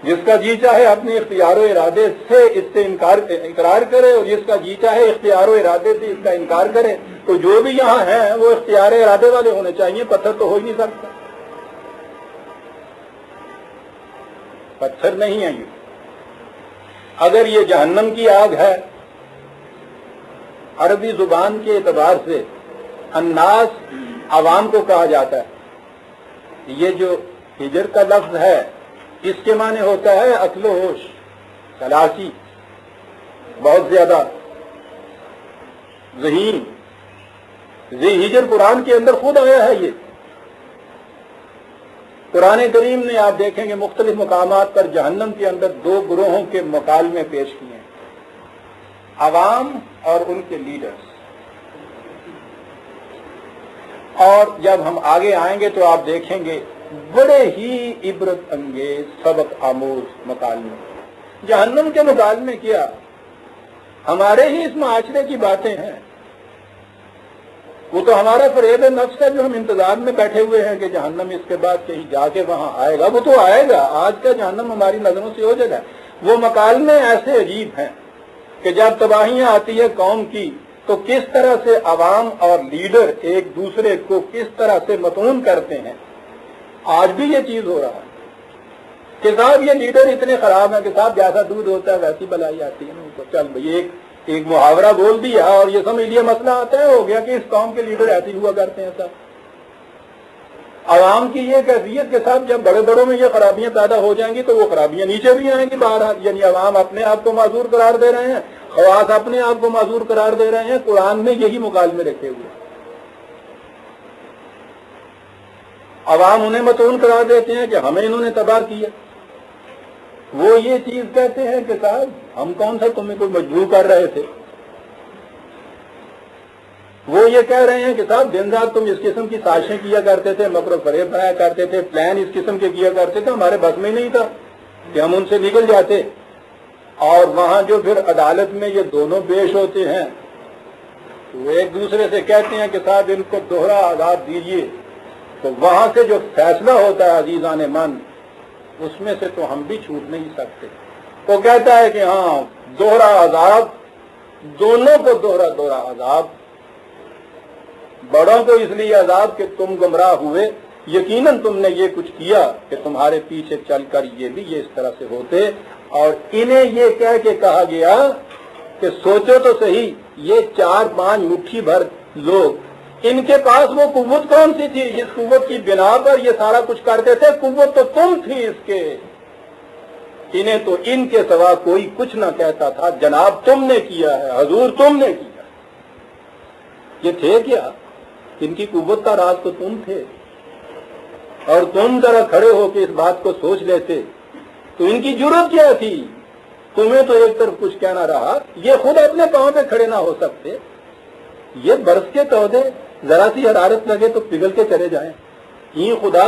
جس کا جی چاہے اپنے اختیار و ارادے سے اس سے اقرار کرے، اور جس کا جی چاہے اختیار و ارادے سے اس کا انکار کرے. تو جو بھی یہاں ہیں وہ اختیار ارادے والے ہونے چاہیے، پتھر تو ہو ہی نہیں سکتا. پتھر نہیں ہے یہ. اگر یہ جہنم کی آگ ہے، عربی زبان کے اعتبار سے الناس عوام کو کہا جاتا ہے. یہ جو ہجر کا لفظ ہے اس کے معنی ہوتا ہے عقل و ہوش، تلاشی، بہت زیادہ ذہین. ذی ہجر قرآن کے اندر خود آیا ہے. یہ قرآن کریم نے آپ دیکھیں گے مختلف مقامات پر جہنم کے اندر دو گروہوں کے مکالمے پیش کیے ہیں، عوام اور ان کے لیڈرز. اور جب ہم آگے آئیں گے تو آپ دیکھیں گے بڑے ہی عبرت انگیز سبق آموز مکالمے. جہنم کے مکالمے کیا، ہمارے ہی اس معاشرے کی باتیں ہیں. وہ تو ہمارا فریب نفس ہے جو ہم انتظار میں بیٹھے ہوئے ہیں کہ جہنم اس کے بعد کہیں جا کے وہاں آئے گا. وہ تو آئے گا، آج کا جہنم ہماری نظروں سے اوجھل ہے. وہ مکالمے ایسے عجیب ہیں کہ جب تباہیاں آتی ہے قوم کی تو کس طرح سے عوام اور لیڈر ایک دوسرے کو کس طرح سے متون کرتے ہیں. آج بھی یہ چیز ہو رہا ہے کہ صاحب یہ لیڈر اتنے خراب ہیں کہ صاحب جیسا دودھ ہوتا ہے ویسی بلائی آتی ہے نا. تو چل بھائی ایک محاورہ بول دیا اور یہ سمجھ لیا مسئلہ آتا ہے، ہو گیا کہ اس قوم کے لیڈر ایسے ہوا کرتے ہیں. صاحب عوام کی یہ کیفیت کے ساتھ جب بڑے بڑوں میں یہ خرابیاں پیدا ہو جائیں گی تو وہ خرابیاں نیچے بھی آئیں گی باہر. یعنی عوام اپنے آپ کو معذور قرار دے رہے ہیں، خواص اپنے آپ کو معذور قرار دے رہے ہیں. قرآن میں یہی مکالمے رکھے ہوئے ہیں. عوام انہیں متون قرار دیتے ہیں کہ ہمیں انہوں نے تباہ کیا. وہ یہ چیز کہتے ہیں کہ صاحب ہم کون سا تمہیں کوئی مجبور کر رہے تھے. وہ یہ کہہ رہے ہیں کہ صاحب دن رات تم اس قسم کی سازشیں کیا کرتے تھے, مکر و فریب بنایا کرتے تھے, پلان اس قسم کے کیا کرتے تھے, ہمارے بس میں نہیں تھا کہ ہم ان سے نکل جاتے. اور وہاں جو پھر عدالت میں یہ دونوں پیش ہوتے ہیں وہ ایک دوسرے سے کہتے ہیں کہ صاحب ان کو دوہرا عذاب دیجیے, تو وہاں سے جو فیصلہ ہوتا ہے عزیزان من, اس میں سے تو ہم بھی چھوٹ نہیں سکتے. وہ کہتا ہے کہ ہاں دوہرا عذاب, دونوں کو دوہرا دوہرا عذاب. بڑوں کو اس لیے عذاب کہ تم گمراہ ہوئے, یقیناً تم نے یہ کچھ کیا کہ تمہارے پیچھے چل کر یہ بھی یہ اس طرح سے ہوتے. اور انہیں یہ کہہ کے کہا گیا کہ سوچو تو صحیح, یہ 4-5 مٹھی بھر لوگ, ان کے پاس وہ قوت کون سی تھی جس قوت کی بنا پر یہ سارا کچھ کرتے تھے؟ قوت تو تم تھی اس کے. انہیں تو ان کے سوا کوئی کچھ نہ کہتا تھا, جناب تم نے کیا ہے, حضور تم نے کیا. یہ تھے کیا؟ ان کی قوت کا راز تو تم تھے. اور تم ذرا کھڑے ہو کے اس بات کو سوچ لیتے تو ان کی جرأت کیا تھی؟ تمہیں تو ایک طرف کچھ کہنا رہا, یہ خود اپنے پاؤں پہ کھڑے نہ ہو سکتے. یہ برف کے پودے ذرا سی حرارت لگے تو پگھل کے چلے جائیں. یہ خدا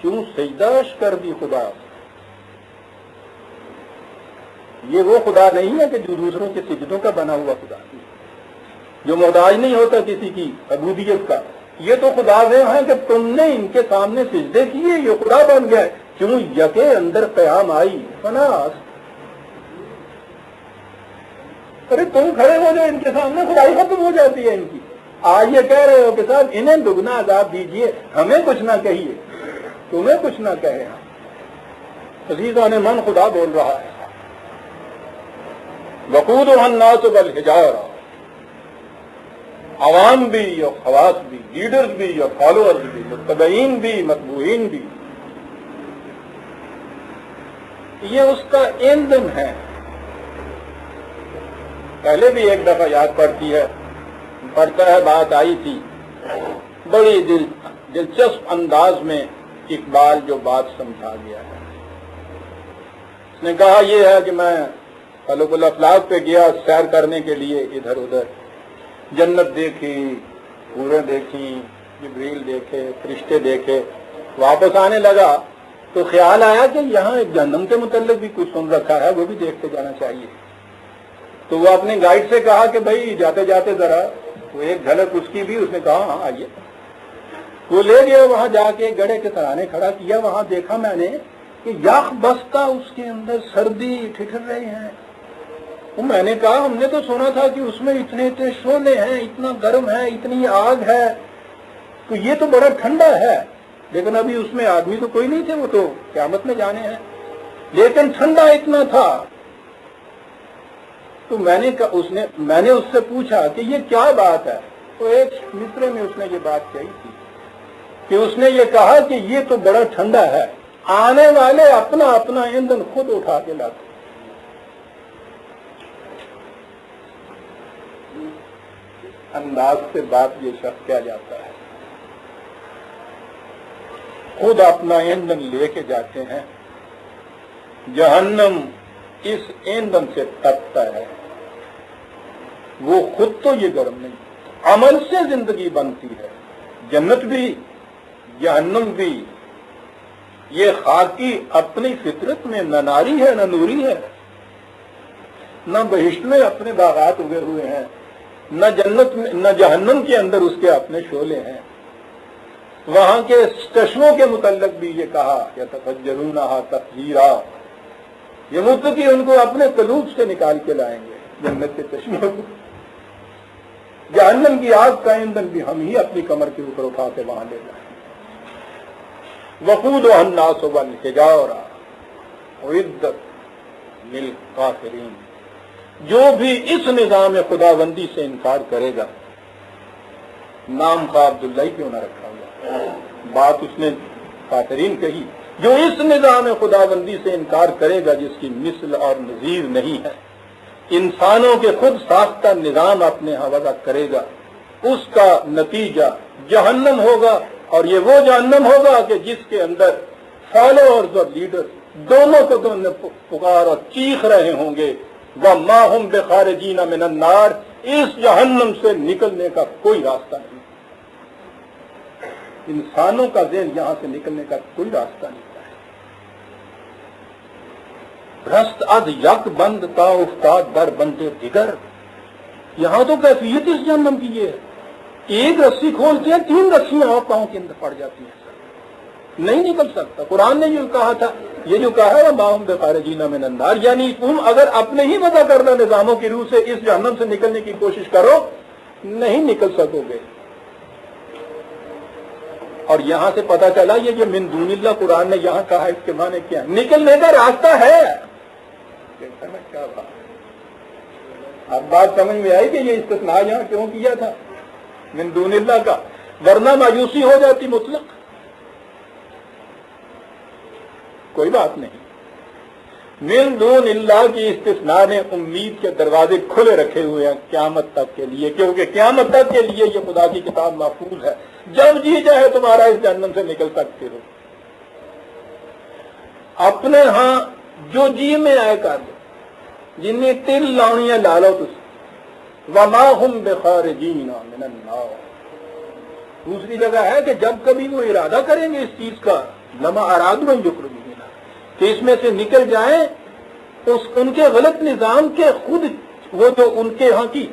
کیوں سجدہ کر دی خدا. یہ وہ خدا نہیں ہے کہ جو دوسروں کے سجدوں کا بنا ہوا خدا, جو محتاج نہیں ہوتا کسی کی عبودیت کا. یہ تو خدا وہ ہیں کہ تم نے ان کے سامنے سجدے کیے, یہ خدا بن گئے. کیوں یکے اندر قیام آئی فناس. ارے تم کھڑے ہو جائے ان کے سامنے, خدائی ختم ہو جاتی ہے ان کی. آج یہ کہہ رہے ہو کہ صاحب انہیں دگنا عذاب دیجیے, ہمیں کچھ نہ کہیے, تمہیں کچھ نہ کہے. عزیزان من خدا بول رہا ہے, وقودها الناس والحجارہ. عوام بھی اور خواص بھی, لیڈرز بھی اور فالوورز بھی, متبعین بھی متبوعین بھی, یہ اس کا ایندھن ہے. پہلے بھی ایک دفعہ یاد پڑتا ہے بات آئی تھی, بڑی دلچسپ انداز میں اقبال جو بات سمجھا گیا ہے. اس نے کہا یہ ہے کہ میں فلک الافلاک پہ گیا سیر کرنے کے لیے ادھر ادھر, جنت دیکھی, حوریں دیکھی, جبریل دیکھے, فرشتے دیکھے. واپس آنے لگا تو خیال آیا کہ یہاں ایک جہنم کے متعلق بھی کچھ سن رکھا ہے, وہ بھی دیکھتے جانا چاہیے. تو وہ اپنے گائیڈ سے کہا کہ بھائی جاتے جاتے ذرا وہ ایک جھلک اس کی بھی. اس نے کہا ہاں آئیے. وہ لے گیا, وہاں جا کے گڑھے کے سرانے کھڑا کیا. وہاں دیکھا میں نے کہ یخ بستا اس کے اندر, سردی ٹھٹر رہے ہیں. میں نے کہا ہم نے تو سنا تھا کہ اس میں اتنے اتنے شعلے ہیں, اتنا گرم ہے, اتنی آگ ہے, تو یہ تو بڑا ٹھنڈا ہے. لیکن ابھی اس میں آدمی تو کوئی نہیں تھے, وہ تو قیامت میں جانے ہیں, لیکن ٹھنڈا اتنا تھا. تو میں نے اس سے پوچھا کہ یہ کیا بات ہے. تو ایک مصرے میں اس نے یہ بات کہی تھی کہ اس نے یہ کہا کہ یہ تو بڑا ٹھنڈا ہے, آنے والے اپنا اپنا ایندھن خود اٹھا کے لاتے. انداز سے بات یہ شخص کیا جاتا ہے, خود اپنا ایندھن لے کے جاتے ہیں. جہنم اس ایندھن سے تپتا ہے, وہ خود تو یہ گرم نہیں, عمل سے زندگی بنتی ہے. جنت بھی جہنم بھی یہ خاکی اپنی فطرت میں نہ ناری ہے نہ نوری ہے. نہ بہشت میں اپنے باغات اگے ہوئے ہیں, نہ جنت میں نہ جہنم کے اندر اس کے اپنے شعلے ہیں. وہاں کے چشموں کے متعلق بھی یہ کہا یتفجرونہا تفجیرا, یہ متقی ان کو اپنے قلوب سے نکال کے لائیں گے جنت کے چشموں کو. جہنم کی آگ کا ایندھن بھی ہم ہی اپنی کمر کے اوپر اٹھا کے وہاں لے جائیں. وقودها الناس والحجارہ اعدت للکافرین. جو بھی اس نظام خداوندی سے انکار کرے گا, نام خواہ عبداللہ ہی کیوں نہ رکھا ہوا, بات اس نے کافرین کہی. جو اس نظام خداوندی سے انکار کرے گا جس کی مثل اور نظیر نہیں ہے, انسانوں کے خود ساختہ نظام اپنے ہاں وضع کرے گا, اس کا نتیجہ جہنم ہوگا. اور یہ وہ جہنم ہوگا کہ جس کے اندر فالوورز اور لیڈر دونوں کو تم نے پکار اور چیخ رہے ہوں گے وَمَا هُمْ بِخَارِجِينَ مِنَ النَّارِ، اس جہنم سے نکلنے کا کوئی راستہ نہیں۔ انسانوں کا ذہن یہاں سے نکلنے کا کوئی راستہ نہیں ہے۔ رست از یک بند تا افتاد بر بندے دیگر، یہاں تو کیفیت اس جہنم کی یہ ہے، ایک رسی کھولتے ہیں 3 رسیاں اور پاؤں کے اندر پڑ جاتی ہیں، نہیں نکل سکتا۔ قرآن نے جو کہا تھا، یہ جو کہا ہے وَمَا هُمْ بِخَارِجِينَ مِنَ النَّارِ، یعنی تم اگر اپنے ہی وضع کردہ نظاموں کی روح سے اس جہنم سے نکلنے کی کوشش کرو نہیں نکل سکو گے۔ اور یہاں سے پتہ چلا یہ جو من دون اللہ قرآن نے یہاں کہا اس کے معنی کیا ہے؟ نکلنے کا راستہ ہے۔ کیا بات، اب بات سمجھ میں آئی کہ یہ استثناء یہاں کیوں کیا تھا من دون اللہ کا، ورنہ مایوسی ہو جاتی مطلق۔ کوئی بات نہیں، من دون اللہ کی استثناء نے امید کے دروازے کھلے رکھے ہوئے ہیں قیامت تک کے لیے، کیونکہ قیامت تک کے لیے یہ خدا کی کتاب محفوظ ہے، جب جی چاہے تمہارا اس جہنم سے نکل سکتے ہو۔ اپنے ہاں جو جی میں آئے کر دو، جنہیں تل لاؤنیاں لا لو تُس وَمَا هُمْ بِخَارِجِينَ مِنَ النَّارِ۔ دوسری جگہ ہے کہ جب کبھی وہ ارادہ کریں گے اس چیز کا لما ارادوا ان یخرجوا کہ اس میں سے نکل جائیں، ان کے غلط نظام کے خود وہ جو ان کے ہاں کی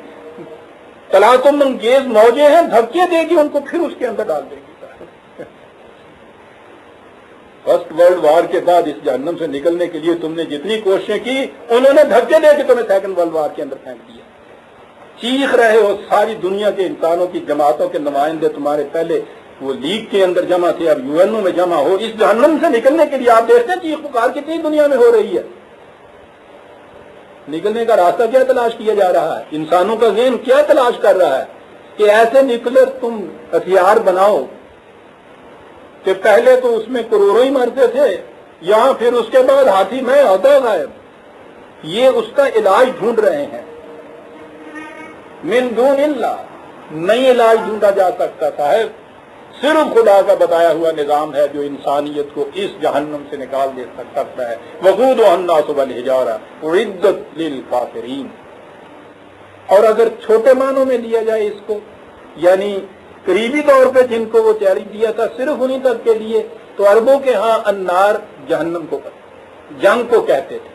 تلاطم انگیز موجیں ہیں دھکے دے گی ان کو، پھر اس کے اندر ڈال دے گی۔ فرسٹ ورلڈ وار کے بعد اس جہنم سے نکلنے کے لیے تم نے جتنی کوششیں کی انہوں نے دھکے دے کے تمہیں سیکنڈ ورلڈ وار کے اندر پھینک دیا۔ چیخ رہے ہو، ساری دنیا کے انسانوں کی جماعتوں کے نمائندے تمہارے پہلے وہ لیگ کے اندر جمع تھے، اب یو این او میں جمع ہو اس جہنم سے نکلنے کے لیے۔ آپ دیکھتے ہیں چیخ پکار کتنی دنیا میں ہو رہی ہے۔ نکلنے کا راستہ کیا تلاش کیا جا رہا ہے؟ انسانوں کا ذہن کیا تلاش کر رہا ہے کہ ایسے نکلے تم ہتھیار بناؤ کہ پہلے تو اس میں کروڑوں ہی مرتے تھے، یہاں پھر اس کے بعد ہاتھی میں ہوتا غائب۔ یہ اس کا علاج ڈھونڈ رہے ہیں۔ من دون اللہ نہیں علاج ڈھونڈا جا سکتا صاحب، صرف خدا کا بتایا ہوا نظام ہے جو انسانیت کو اس جہنم سے نکال دے سکتا ہے۔ وقودها الناس والحجارہ اعدت للکافرین۔ اور اگر چھوٹے معنوں میں لیا جائے اس کو، یعنی قریبی طور پہ جن کو وہ چیلنج دیا تھا صرف انہی تک کے لیے، تو عربوں کے ہاں النار جہنم کو جنگ کو کہتے تھے،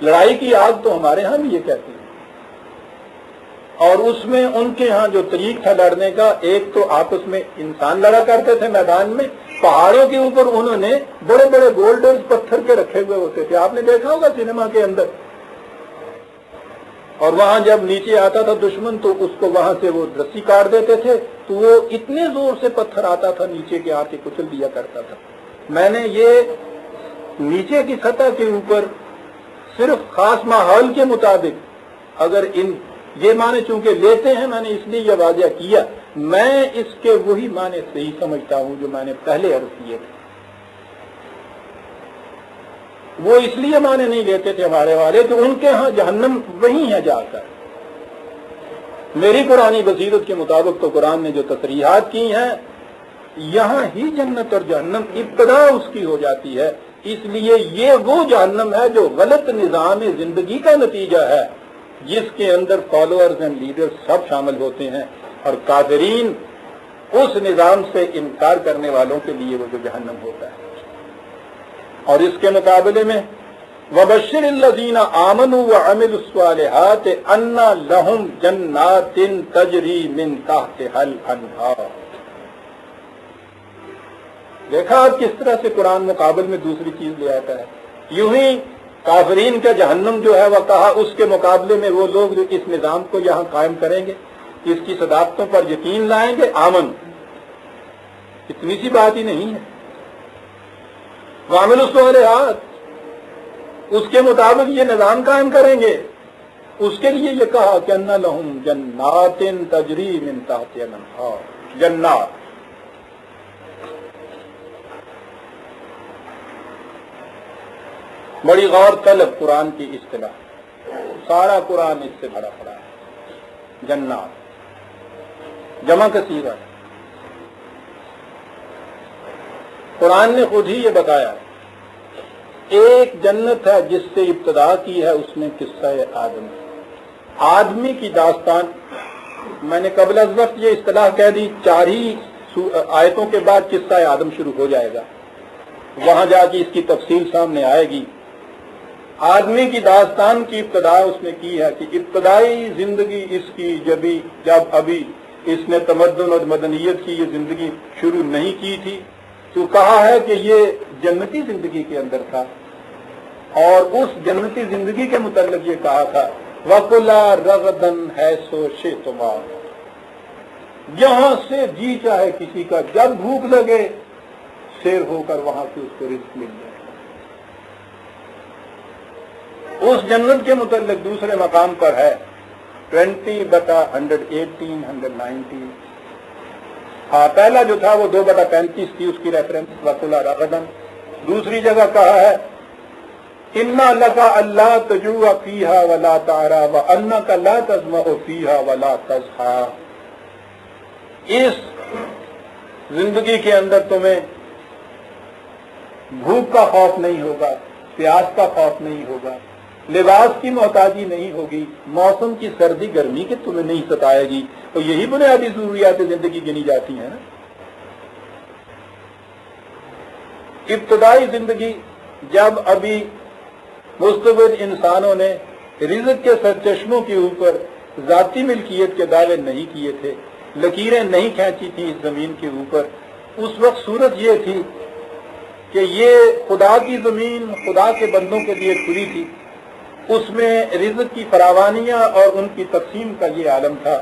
لڑائی کی آگ تو ہمارے ہاں بھی یہ کہتے ہیں۔ اور اس میں ان کے ہاں جو طریق تھا لڑنے کا، ایک تو آپس میں انسان لڑا کرتے تھے میدان میں، پہاڑوں کے اوپر انہوں نے بڑے بڑے بولڈرز پتھر کے رکھے ہوئے ہوتے تھے، آپ نے دیکھا ہوگا سینما کے اندر، اور وہاں جب نیچے آتا تھا دشمن تو اس کو وہاں سے وہ رسی کاٹ دیتے تھے، تو وہ اتنے زور سے پتھر آتا تھا نیچے کے آ کے کچل دیا کرتا تھا۔ میں نے یہ نیچے کی سطح کے اوپر صرف خاص ماحول کے مطابق اگر یہ معنی چونکہ لیتے ہیں، میں نے اس لیے یہ واضح کیا، میں اس کے وہی معنی صحیح سمجھتا ہوں جو میں نے پہلے عرض کیے تھے۔ وہ اس لیے معنی نہیں لیتے تھے ہمارے والے کہ ان کے ہاں جہنم وہی ہے جا کر۔ میری قرآنی بصیرت کے مطابق تو قرآن نے جو تصریحات کی ہیں، یہاں ہی جنت اور جہنم ابتدا اس کی ہو جاتی ہے، اس لیے یہ وہ جہنم ہے جو غلط نظام زندگی کا نتیجہ ہے، جس کے اندر فالوورز اینڈ لیڈر سب شامل ہوتے ہیں، اور کافرین اس نظام سے انکار کرنے والوں کے لیے وہ جو جہنم ہوتا ہے۔ اور اس کے مقابلے میں وَبَشِّرِ الَّذِينَ آمَنُوا وَعَمِلُوا الصَّالِحَاتِ أَنَّ لَهُمْ جَنَّاتٍ تَجْرِي مِن تَحْتِهَا الْأَنْهَارُ۔ دیکھا آپ کس طرح سے قرآن مقابل میں دوسری چیز لے آتا ہے۔ یوں ہی کافرین کا جہنم جو ہے وہ کہا، اس کے مقابلے میں وہ لوگ جو اس نظام کو یہاں قائم کریں گے، اس کی صداقتوں پر یقین لائیں گے، آمن، اتنی سی بات ہی نہیں ہے۔ وَعَمِلُوا الصَّالِحَاتِ، اس کے مطابق یہ نظام قائم کریں گے، اس کے لیے یہ کہا کہ أَنَّ لَهُمْ جَنَّاتٍ تَجْرِي مِن تَحْتِهَا الْأَنْهَارُ، جنات۔ بڑی غور طلب قرآن کی اصطلاح، سارا قرآن اس سے بھرا پڑا ہے۔ جنات جمع کثیر ہے، قرآن نے خود ہی یہ بتایا ایک جنت ہے جس سے ابتدا کی ہے، اس میں قصہ آدم، آدمی کی داستان. میں نے قبل از وقت یہ اصطلاح کہہ دی، 4 ہی آیتوں کے بعد قصہ آدم شروع ہو جائے گا، وہاں جا کے اس کی تفصیل سامنے آئے گی. آدمی کی داستان کی ابتدا اس نے کی ہے کہ ابتدائی زندگی اس کی جب ابھی اس نے تمدن اور مدنیت کی یہ زندگی شروع نہیں کی تھی، تو کہا ہے کہ یہ جنتی زندگی کے اندر تھا، اور اس جنتی زندگی کے متعلق یہ کہا تھا وَقُلَا رَغَدًا حَيْثُ شِئْتُمَا، جہاں سے جی چاہے کسی کا، جب بھوک لگے سیر ہو کر وہاں سے اس کو رزق مل جائے. اس جنت کے متعلق دوسرے مقام پر ہے 20/118 119. ہاں، پہلا جو تھا وہ 2/35 تھی، اس کی ریفرنس وَقُلَا رَغَدًا. دوسری جگہ کہا ہے اِنَّا لَكَ أَلَّا تَجُوعَ فِيهَا وَلَا تَعْرَىٰ وَأَنَّكَ لَا تَظْمَأُ فِيهَا وَلَا تَضْحَىٰ. اس زندگی کے اندر تمہیں بھوک کا خوف نہیں ہوگا، پیاس کا خوف نہیں ہوگا، لباس کی محتاجی نہیں ہوگی، موسم کی سردی گرمی کی تمہیں نہیں ستائے گی. تو یہی بنیادی ضروریات زندگی گنی جاتی ہیں نا. ابتدائی زندگی جب ابھی مستبد انسانوں نے رزق کے سرچشموں کے اوپر ذاتی ملکیت کے دعوے نہیں کیے تھے، لکیریں نہیں کھینچی تھی اس زمین کے اوپر، اس وقت صورت یہ تھی کہ یہ خدا کی زمین خدا کے بندوں کے لیے کھلی تھی. اس میں رزق کی فراوانیاں اور ان کی تقسیم کا یہ عالم تھا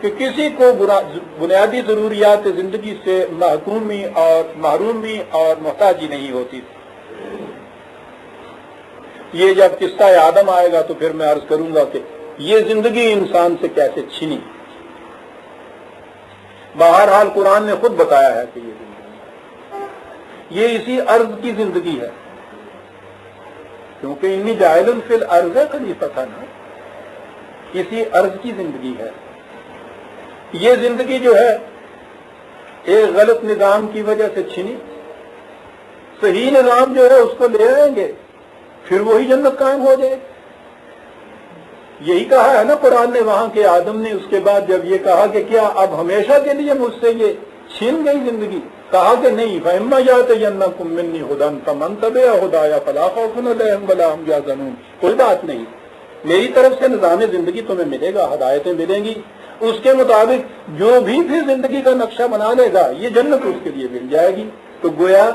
کہ کسی کو بنیادی ضروریات زندگی سے محرومی اور محتاجی نہیں ہوتی تھی. یہ جب قصہ آدم آئے گا تو پھر میں عرض کروں گا کہ یہ زندگی انسان سے کیسے چھینی. بہرحال قرآن نے خود بتایا ہے کہ یہ زندگی یہ اسی ارض کی زندگی ہے، کیونکہ انی جاعل فی الارض خلیفہ تھا نا، اسی ارض کی زندگی ہے. یہ زندگی جو ہے ایک غلط نظام کی وجہ سے چھینی، صحیح نظام جو ہے اس کو لے آئیں گے پھر وہی جنت قائم ہو جائے. یہی کہا ہے نا قرآن نے وہاں کے آدم نے. اس کے بعد جب یہ کہا کہ کیا اب ہمیشہ کے لیے مجھ سے یہ چھین گئی زندگی، کہا کہ نہیں، فَإِمَّا يَأْتِيَنَّكُم مِّنِّي هُدًى فَمَن تَبِعَ هُدَايَ فَلَا خَوْفٌ عَلَيْهِمْ وَلَا هُمْ يَحْزَنُونَ. کوئی بات نہیں، میری طرف سے نظام زندگی تمہیں ملے گا، ہدایتیں ملیں گی، اس کے مطابق جو بھی پھر زندگی کا نقشہ بنا لے گا یہ جنت اس کے لیے مل جائے گی. تو گویا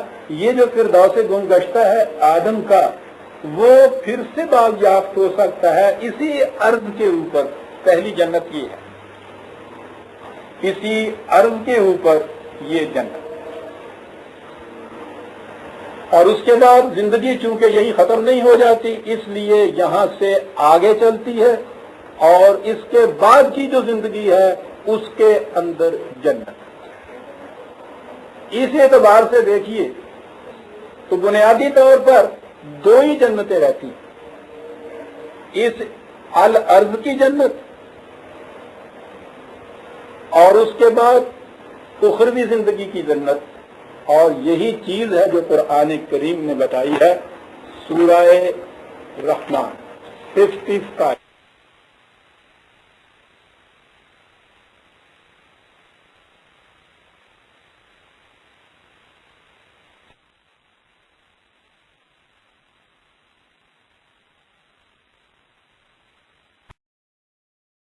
یہ جو فردوس گم گشتہ ہے آدم کا، وہ پھر سے بازیافت ہو سکتا ہے اسی ارض کے اوپر. پہلی جنت یہ ہے، اسی ارض کے اوپر یہ جنت. اور اس کے بعد زندگی چونکہ یہی ختم نہیں ہو جاتی، اس لیے یہاں سے آگے چلتی ہے، اور اس کے بعد کی جو زندگی ہے اس کے اندر جنت. اس اعتبار سے دیکھیے تو بنیادی طور پر 2 ہی جنتیں رہتی ہیں، اس الارض کی جنت اور اس کے بعد اخروی زندگی کی جنت. اور یہی چیز ہے جو قرآن کریم نے بتائی ہے سورہ رحمان 55.